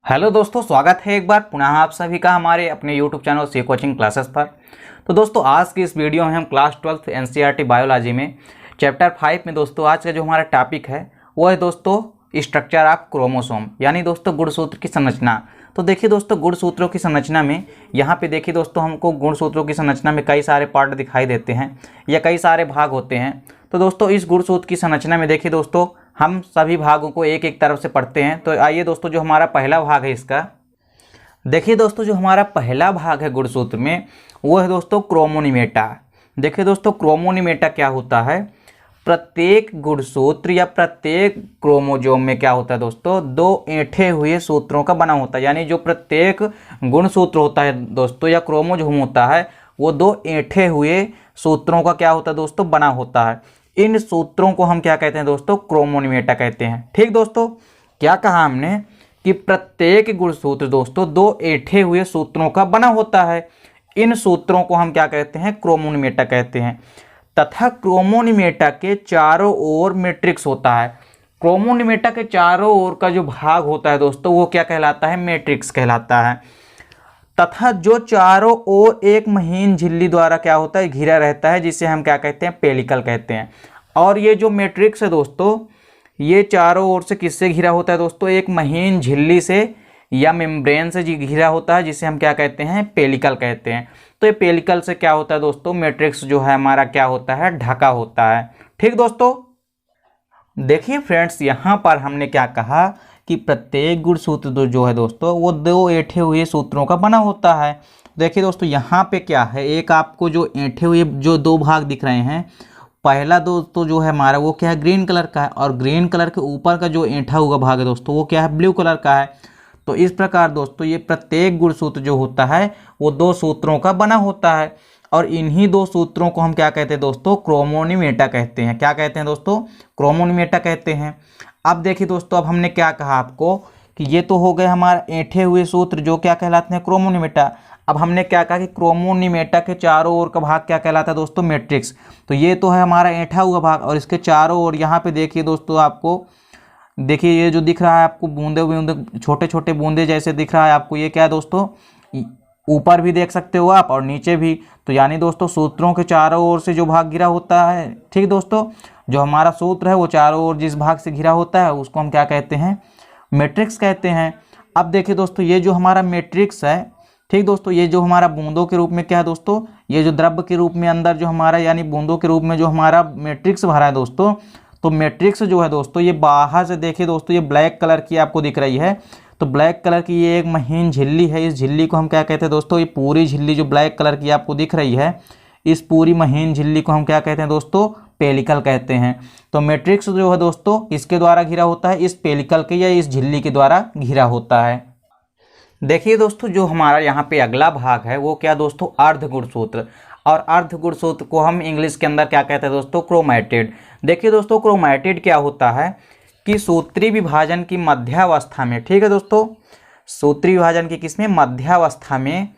Hello दोस्तों, स्वागत है एक बार पुनः आप सभी का हमारे अपने YouTube channel C coaching classes पर। तो दोस्तों आज की इस वीडियो में हम क्लास 12 एनसीईआरटी बायोलॉजी में चैप्टर 5 में दोस्तों आज का जो हमारा टॉपिक है वो है दोस्तों स्ट्रक्चर ऑफ क्रोमोसोम, यानी दोस्तों गुणसूत्र की संरचना। तो देखिए दोस्तों, गुणसूत्रों की संरचना में यहाँ पे देखिए दोस्तों, हमको गुणसूत्रों की संरचना में कई सारे पार्ट दिखाई देते हैं या कई सारे भाग होते हैं। तो दोस्तों इस गुणसूत्र की संरचना में देखिए दोस्तों, हम सभी भागों को एक एक तरफ से पढ़ते हैं। तो आइए दोस्तों, जो हमारा पहला भाग है इसका देखिए दोस्तों, जो हमारा पहला भाग है गुणसूत्र में वो है दोस्तों क्रोमोनिमेटा। देखिए दोस्तों, क्रोमोनिमेटा क्या होता है? प्रत्येक गुणसूत्र या प्रत्येक क्रोमोजोम में क्या होता है दोस्तों, दो ऐंठे हुए सूत्रों का बना होता है। यानी जो प्रत्येक गुणसूत्र होता है दोस्तों या क्रोमोजोम होता है वो दो ऐंठे हुए सूत्रों का क्या होता है दोस्तों, बना होता है। इन सूत्रों को हम क्या कहते हैं दोस्तों, क्रोमोनिमेटा कहते हैं। ठीक दोस्तों, क्या कहा हमने कि प्रत्येक गुणसूत्र दोस्तों दो ऐंठे हुए सूत्रों का बना होता है। इन सूत्रों को हम क्या कहते हैं, क्रोमोनिमेटा कहते हैं। तथा क्रोमोनिमेटा के चारों ओर मैट्रिक्स होता है। क्रोमोनिमेटा के चारों ओर का जो भाग होता है दोस्तों वो क्या कहलाता है, मैट्रिक्स कहलाता है। तथा जो चारों ओर एक महीन झिल्ली द्वारा क्या होता है, घिरा रहता है, जिसे हम क्या कहते हैं, पेलिकल कहते हैं। और ये जो मैट्रिक्स है दोस्तों, ये चारों ओर से किससे घिरा होता है दोस्तों, एक महीन झिल्ली से या मेम्ब्रेन से घिरा होता है, जिसे हम क्या कहते हैं, पेलिकल कहते हैं। तो ये पेलिकल से क्या होता है दोस्तों, मैट्रिक्स जो है हमारा क्या होता है, ढका होता है। ठीक दोस्तों, देखिए फ्रेंड्स, यहाँ पर हमने क्या कहा कि प्रत्येक गुणसूत्र जो है दोस्तों वो दो ऐंठे हुए सूत्रों का बना होता है। देखिए दोस्तों, यहाँ पे क्या है, एक आपको जो ऐंठे हुए जो दो भाग दिख रहे हैं, पहला दोस्तों जो है हमारा वो क्या है, ग्रीन कलर का है, और ग्रीन कलर के ऊपर का जो ऐंठा हुआ भाग है दोस्तों वो क्या है, ब्लू कलर का है। तो इस प्रकार दोस्तों ये प्रत्येक गुणसूत्र जो होता है वो दो सूत्रों का बना होता है, और इन्हीं दो सूत्रों को हम क्या कहते हैं दोस्तों, क्रोमोनिमेटा कहते हैं। क्या कहते हैं दोस्तों, क्रोमोनिमेटा कहते हैं। अब देखिए दोस्तों, अब हमने क्या कहा आपको कि ये तो हो गए हमारे ऐंठे हुए सूत्र जो क्या कहलाते हैं, क्रोमोनिमेटा। अब हमने क्या कहा कि क्रोमोनिमेटा के चारों ओर का भाग क्या कहलाता है दोस्तों, मैट्रिक्स। तो ये तो है हमारा ऐंठा हुआ भाग, और इसके चारों ओर यहाँ पे देखिए दोस्तों, आपको देखिए ये जो दिख रहा है आपको, बूंदे बूंदे छोटे छोटे बूंदे जैसे दिख रहा है आपको, ये क्या है दोस्तों, ऊपर भी देख सकते हो आप और नीचे भी। तो यानी दोस्तों सूत्रों के चारों ओर से जो भाग घिरा होता है, ठीक दोस्तों, जो हमारा सूत्र है वो चारों ओर जिस भाग से घिरा होता है उसको हम क्या कहते हैं, मैट्रिक्स कहते हैं। अब देखिए दोस्तों, ये जो हमारा मैट्रिक्स है, ठीक दोस्तों, ये जो हमारा बूंदों के रूप में क्या है दोस्तों, ये जो द्रव्य के रूप में अंदर जो हमारा यानी बूंदों के रूप में जो हमारा मैट्रिक्स भरा है दोस्तों, तो मैट्रिक्स जो है दोस्तों ये बाहर से देखिए दोस्तों, ये ब्लैक कलर की आपको दिख रही है। तो ब्लैक कलर की ये एक महीन झिल्ली है। इस झिल्ली को हम क्या कहते हैं दोस्तों, ये पूरी झिल्ली जो ब्लैक कलर की आपको दिख रही है, इस पूरी महीन झिल्ली को हम क्या कहते हैं दोस्तों, पेलिकल कहते हैं। तो मैट्रिक्स जो है दोस्तों इसके द्वारा घिरा होता है, इस पेलिकल के या इस झिल्ली के द्वारा घिरा होता है। देखिए दोस्तों, जो हमारा यहाँ पे अगला भाग है वो क्या दोस्तों, अर्ध गुणसूत्र। और अर्ध गुणसूत्र को हम इंग्लिश के अंदर क्या कहते हैं दोस्तों, क्रोमैटिड। देखिए दोस्तों, क्रोमैटिड क्या होता है कि सूत्री विभाजन की मध्यावस्था में, ठीक है दोस्तों, सूत्री विभाजन की किसमें, मध्यावस्था में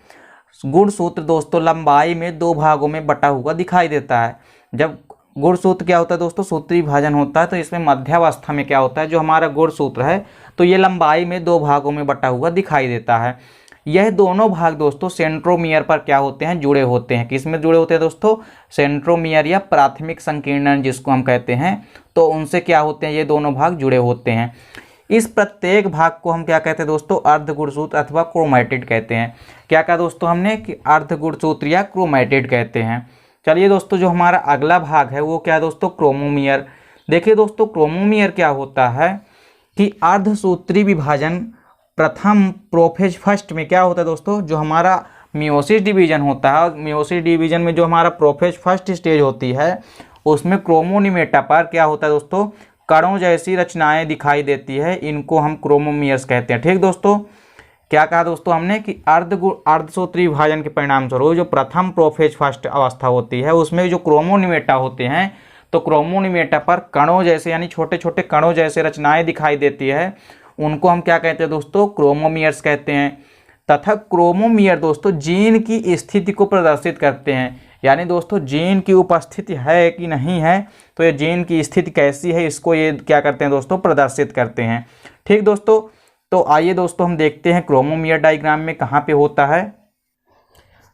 गुणसूत्र दोस्तों लंबाई में दो भागों में बटा हुआ दिखाई देता है। जब गुणसूत्र क्या होता है दोस्तों, सूत्री विभाजन होता है, तो इसमें मध्यावस्था में क्या होता है, जो हमारा गुणसूत्र है तो ये लंबाई में दो भागों में बटा हुआ दिखाई देता है। यह दोनों भाग दोस्तों सेंट्रोमियर पर क्या होते हैं, जुड़े होते हैं। किस में जुड़े होते हैं दोस्तों, सेंट्रोमियर या प्राथमिक संकीर्णन जिसको हम कहते हैं, तो उनसे क्या होते हैं, ये दोनों भाग जुड़े होते हैं। इस प्रत्येक भाग को हम क्या कहते हैं दोस्तों, अर्ध गुणसूत्र अथवा क्रोमैटिड कहते हैं। क्या कहा दोस्तों हमने कि अर्ध गुणसूत्र या क्रोमैटिड कहते हैं। चलिए दोस्तों, जो हमारा अगला भाग है वो क्या है दोस्तों, क्रोमोमियर। देखिए दोस्तों, क्रोमोमियर क्या होता है कि अर्धसूत्री विभाजन प्रथम प्रोफेज फर्स्ट में क्या होता है दोस्तों, जो हमारा मियोसिस डिवीजन होता है, और मियोसिस डिवीजन में जो हमारा प्रोफेज फर्स्ट स्टेज होती है उसमें क्रोमोनिमेटा पर क्या होता है दोस्तों, कणों जैसी रचनाएं दिखाई देती है, इनको हम क्रोमोमियर्स कहते हैं। ठीक दोस्तों, क्या कहा दोस्तों हमने कि अर्धसूत्री विभाजन के परिणाम स्वरूप जो प्रथम प्रोफेज फर्स्ट अवस्था होती है उसमें जो क्रोमोनिमेटा होते हैं, तो क्रोमोनिमेटा पर कणों जैसे यानी छोटे छोटे कणों जैसे रचनाएं दिखाई देती है, उनको हम क्या कहते हैं दोस्तों, क्रोमोमियर्स कहते हैं। तथा क्रोमोमियर दोस्तों जीन की स्थिति को प्रदर्शित करते हैं, यानी दोस्तों जीन की उपस्थिति है कि नहीं है, तो ये जीन की स्थिति कैसी है इसको ये क्या करते हैं दोस्तों, प्रदर्शित करते हैं। ठीक दोस्तों, तो आइए दोस्तों हम देखते हैं क्रोमोमियर डायग्राम में कहाँ पे होता है।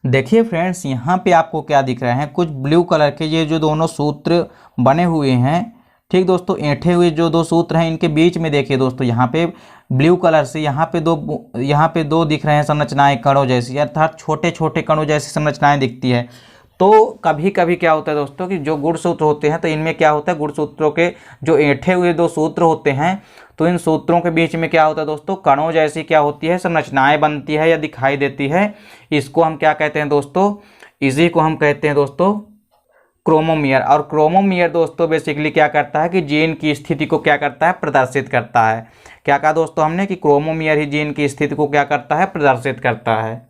देखिए फ्रेंड्स, यहाँ पे आपको क्या दिख रहे हैं, कुछ ब्लू कलर के ये जो दोनों सूत्र बने हुए हैं, ठीक दोस्तों, ऐंठे हुए जो दो सूत्र हैं, इनके बीच में देखिए दोस्तों यहाँ पे ब्लू कलर से यहाँ पे दो दिख रहे हैं संरचनाएं कणों जैसी, अर्थात छोटे छोटे कणों जैसी संरचनाएं दिखती है। तो कभी कभी क्या होता है दोस्तों कि जो गुणसूत्र होते हैं, तो इनमें क्या होता है, गुणसूत्रों के जो ऐंठे हुए दो सूत्र होते हैं, तो इन सूत्रों के बीच में क्या होता है दोस्तों, कणों जैसी क्या होती है, संरचनाएं बनती है या दिखाई देती है। इसको हम क्या कहते हैं दोस्तों, इसी को हम कहते हैं दोस्तों क्रोमोमियर। और क्रोमोमियर दोस्तों बेसिकली क्या करता है कि जीन की स्थिति को क्या करता है, प्रदर्शित करता है। क्या कहा दोस्तों हमने कि क्रोमोमियर ही जीन की स्थिति को क्या करता है, प्रदर्शित करता है।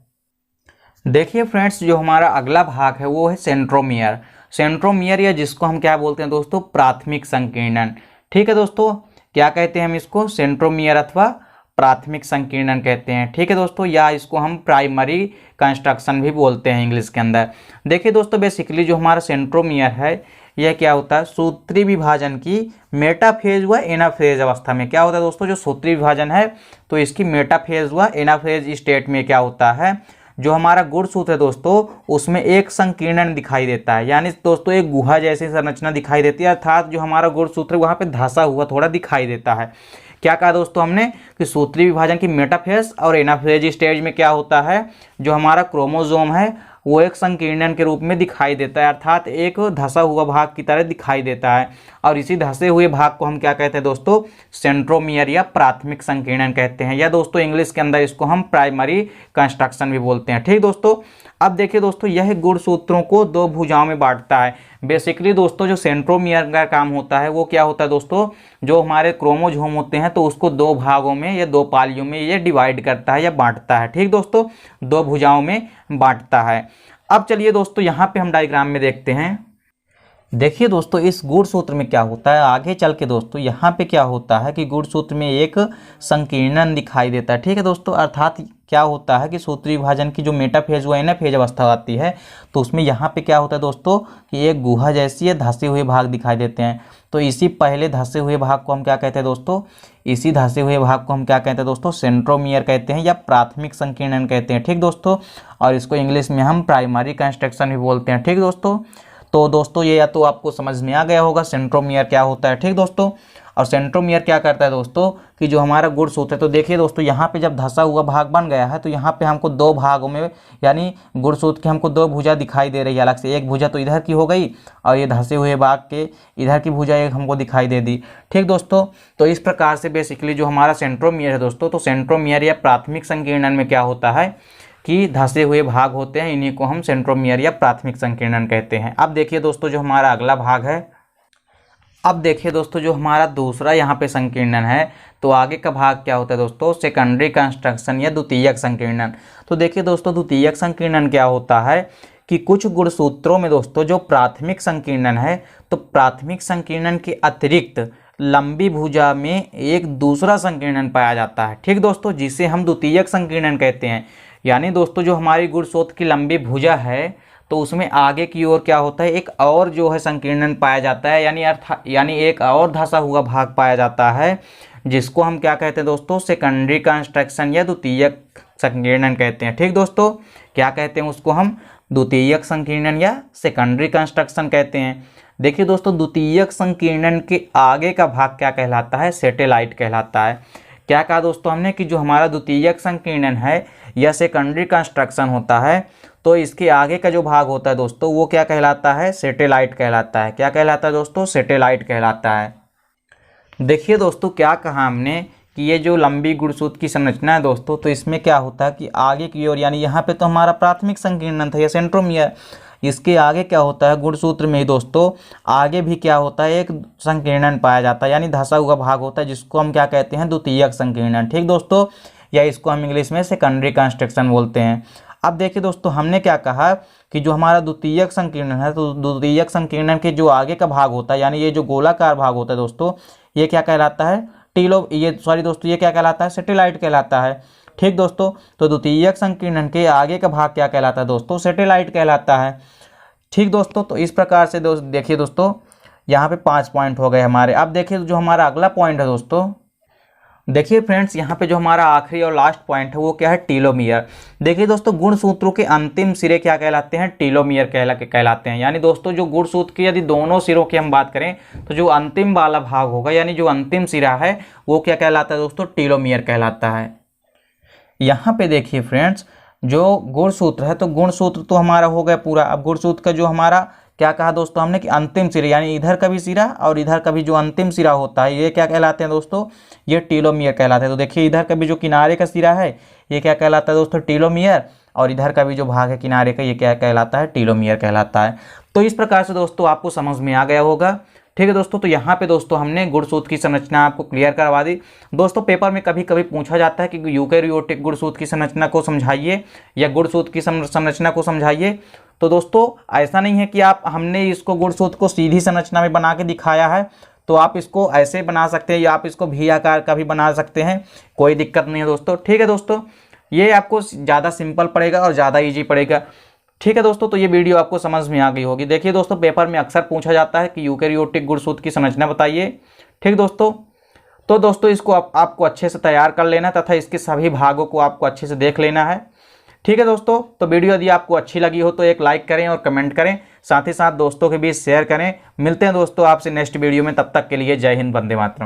देखिए फ्रेंड्स, जो हमारा अगला भाग है वो है सेंट्रोमियर। सेंट्रोमियर या जिसको हम क्या बोलते हैं दोस्तों, प्राथमिक संकीर्णन। ठीक है दोस्तों, क्या कहते हैं हम इसको, सेंट्रोमियर अथवा प्राथमिक संकीर्णन कहते हैं। ठीक है दोस्तों, या इसको हम प्राइमरी कंस्ट्रक्शन भी बोलते हैं इंग्लिश के अंदर। देखिए दोस्तों, बेसिकली जो हमारा सेंट्रोमियर है यह क्या होता है, सूत्री विभाजन की मेटाफेज व एनाफेज अवस्था में क्या होता है दोस्तों, जो सूत्री विभाजन है तो इसकी मेटाफेज व एनाफेज स्टेट में क्या होता है, जो हमारा गुणसूत्र है दोस्तों उसमें एक संकीर्णन दिखाई देता है, यानी दोस्तों एक गुहा जैसी संरचना दिखाई देती है, अर्थात जो हमारा गुणसूत्र वहाँ पे धंसा हुआ थोड़ा दिखाई देता है। क्या कहा दोस्तों हमने कि सूत्री विभाजन की मेटाफेज और एनाफेज स्टेज में क्या होता है, जो हमारा क्रोमोसोम है वो एक संकीर्णन के रूप में दिखाई देता है, अर्थात एक धंसा हुआ भाग की तरह दिखाई देता है। और इसी धंसे हुए भाग को हम क्या कहते हैं दोस्तों, सेंट्रोमियर या प्राथमिक संकीर्णन कहते हैं, या दोस्तों इंग्लिश के अंदर इसको हम प्राइमरी कंस्ट्रक्शन भी बोलते हैं। ठीक दोस्तों, अब देखिए दोस्तों, यह गुणसूत्रों को दो भुजाओं में बांटता है। बेसिकली दोस्तों जो सेंट्रोमियर का काम होता है वो क्या होता है दोस्तों, जो हमारे क्रोमोसोम होते हैं तो उसको दो भागों में या दो पालियों में ये डिवाइड करता है या बांटता है। ठीक दोस्तों, दो भुजाओं में बांटता है। अब चलिए दोस्तों यहाँ पे हम डायग्राम में देखते हैं। देखिए दोस्तों, इस गुणसूत्र में क्या होता है, आगे चल के दोस्तों यहाँ पे क्या होता है कि गुणसूत्र में एक संकीर्णन दिखाई देता है। ठीक है दोस्तों, अर्थात क्या होता है कि सूत्री विभाजन की जो मेटाफेज व एनाफेज अवस्था आती है तो उसमें यहाँ पे क्या होता है दोस्तों कि एक गुहा जैसी है धंसे हुए भाग दिखाई देते हैं। तो इसी पहले धंसे हुए भाग को हम क्या कहते हैं दोस्तों, इसी धंसे हुए भाग को हम क्या कहते हैं दोस्तों, सेंट्रोमियर कहते हैं या प्राथमिक संकीर्णन कहते हैं। ठीक दोस्तों, और इसको इंग्लिश में हम प्राइमरी कंस्ट्रक्शन भी बोलते हैं। ठीक दोस्तों, तो दोस्तों ये या तो आपको समझ में आ गया होगा सेंट्रोमियर क्या होता है। ठीक दोस्तों, और सेंट्रोमियर क्या करता है दोस्तों कि जो हमारा गुणसूत्र है, तो देखिए दोस्तों यहाँ पे जब धंसा हुआ भाग बन गया है तो यहाँ पे हमको दो भागों में, यानी गुणसूत्र की हमको दो भुजा दिखाई दे रही है अलग से। एक भुजा तो इधर की हो गई और ये धंसे हुए भाग के इधर की भुजा एक हमको दिखाई दे दी। ठीक दोस्तों, तो इस प्रकार से बेसिकली जो हमारा सेंट्रोमियर है दोस्तों, तो सेंट्रोमियर या प्राथमिक संकीर्णन में क्या होता है कि धंसे हुए भाग होते हैं, इन्हीं को हम सेंट्रोमियर या प्राथमिक संकीर्णन कहते हैं। अब देखिए दोस्तों जो हमारा अगला भाग है, अब देखिए दोस्तों जो हमारा दूसरा यहाँ पे संकीर्णन है, तो आगे का भाग क्या होता है दोस्तों, सेकेंडरी कंस्ट्रक्शन या द्वितीयक संकीर्णन। तो देखिए दोस्तों द्वितीयक संकीर्णन क्या होता है कि कुछ गुणसूत्रों में दोस्तों जो प्राथमिक संकीर्णन है, तो प्राथमिक संकीर्णन के अतिरिक्त लंबी भुजा में एक दूसरा संकीर्णन पाया जाता है। ठीक दोस्तों, जिसे हम द्वितीयक संकीर्णन कहते हैं। यानी दोस्तों जो हमारी गुणसूत्र की लंबी भुजा है तो उसमें आगे की ओर क्या होता है, एक और जो है संकीर्णन पाया जाता है, यानी एक और धंसा हुआ भाग पाया जाता है, जिसको हम क्या कहते हैं दोस्तों, सेकेंडरी कंस्ट्रक्शन या द्वितीयक संकीर्णन कहते हैं। ठीक दोस्तों, क्या कहते हैं उसको हम, द्वितीयक संकीर्णन या सेकेंडरी कंस्ट्रक्शन कहते हैं। देखिए दोस्तों द्वितीयक संकीर्णन के आगे का भाग क्या कहलाता है, सेटेलाइट कहलाता है। क्या कहा दोस्तों हमने कि जो हमारा द्वितीयक संकीर्णन है या सेकेंडरी कंस्ट्रक्शन होता है, तो इसके आगे का जो भाग होता है दोस्तों वो क्या कहलाता है, सेटेलाइट कहलाता है। क्या कहलाता है दोस्तों, सेटेलाइट कहलाता है। देखिए दोस्तों क्या कहा हमने कि ये जो लंबी गुणसूत्र की संरचना है दोस्तों, तो इसमें क्या होता है कि आगे की ओर, यानी यहाँ पे तो हमारा प्राथमिक संकीर्णन था या सेंट्रोमियर, इसके आगे क्या होता है, गुणसूत्र में ही दोस्तों आगे भी क्या होता है, एक संकीर्णन पाया जाता है, यानी धंसा हुआ भाग होता है, जिसको हम क्या कहते हैं, द्वितीयक संकीर्णन। ठीक दोस्तों, या इसको हम इंग्लिश में सेकेंडरी कंस्ट्रक्शन बोलते हैं। अब देखिए दोस्तों हमने क्या कहा कि जो हमारा द्वितीयक संकीर्णन है, तो द्वितीयक संकीर्णन के जो आगे का भाग होता है, यानी ये जो गोलाकार भाग होता है दोस्तों, ये क्या कहलाता है, ये क्या कहलाता है, सेटेलाइट कहलाता है। ठीक दोस्तों, तो द्वितीयक संकीर्णन के आगे का भाग क्या कहलाता है दोस्तों, सेटेलाइट कहलाता है। ठीक दोस्तों, तो इस प्रकार से देखिए दोस्तों यहाँ पे 5 पॉइंट हो गए हमारे। अब देखिए जो हमारा अगला पॉइंट है दोस्तों, देखिए फ्रेंड्स, यहाँ पे जो हमारा आखिरी और लास्ट पॉइंट है वो क्या है, टीलोमियर। देखिए दोस्तों, गुणसूत्रों के अंतिम सिरे क्या कहलाते हैं, टीलोमियर कहलाते हैं। यानी दोस्तों जो गुणसूत्र के यदि दोनों सिरों की हम बात करें तो जो अंतिम वाला भाग होगा यानी जो अंतिम सिरा है वो क्या कहलाता है दोस्तों, टीलोमियर कहलाता है। यहाँ पे देखिए फ्रेंड्स, जो गुणसूत्र है तो गुणसूत्र तो हमारा हो गया पूरा। अब गुणसूत्र का जो हमारा क्या कहा दोस्तों हमने कि अंतिम सिरा, यानी इधर का भी सिरा और इधर का भी जो अंतिम सिरा होता है ये क्या कहलाते हैं दोस्तों, ये टीलोमियर कहलाते हैं। तो देखिए इधर का भी जो किनारे का सिरा है ये क्या कहलाता है दोस्तों, टीलोमियर, और इधर का भी जो भाग है किनारे का ये क्या कहलाता है, टीलोमियर कहलाता है। तो इस प्रकार से दोस्तों आपको समझ में आ गया होगा। ठीक है दोस्तों, तो यहाँ पे दोस्तों हमने गुणसूत्र की संरचना आपको क्लियर करवा दी। दोस्तों पेपर में कभी कभी पूछा जाता है कि यूकेरियोटिक गुणसूत्र की संरचना को समझाइए या गुणसूत्र की संरचना को समझाइए। तो दोस्तों ऐसा नहीं है कि हमने इसको गुणसूत्र को सीधी संरचना में बना के दिखाया है, तो आप इसको ऐसे बना सकते हैं या आप इसको भी आकार का भी बना सकते हैं, कोई दिक्कत नहीं है दोस्तों। ठीक है दोस्तों, ये आपको ज़्यादा सिंपल पड़ेगा और ज़्यादा ईजी पड़ेगा। ठीक है दोस्तों, तो ये वीडियो आपको समझ में आ गई होगी। देखिए दोस्तों, पेपर में अक्सर पूछा जाता है कि यूकेरियोटिक गुणसूत्र की संरचना बताइए। ठीक दोस्तों, तो दोस्तों इसको आपको अच्छे से तैयार कर लेना तथा इसके सभी भागों को आपको अच्छे से देख लेना है। ठीक है दोस्तों, तो वीडियो यदि आपको अच्छी लगी हो तो एक लाइक करें और कमेंट करें, साथ ही साथ दोस्तों के बीच शेयर करें। मिलते हैं दोस्तों आपसे नेक्स्ट वीडियो में, तब तक के लिए जय हिंद, वंदे मातरम।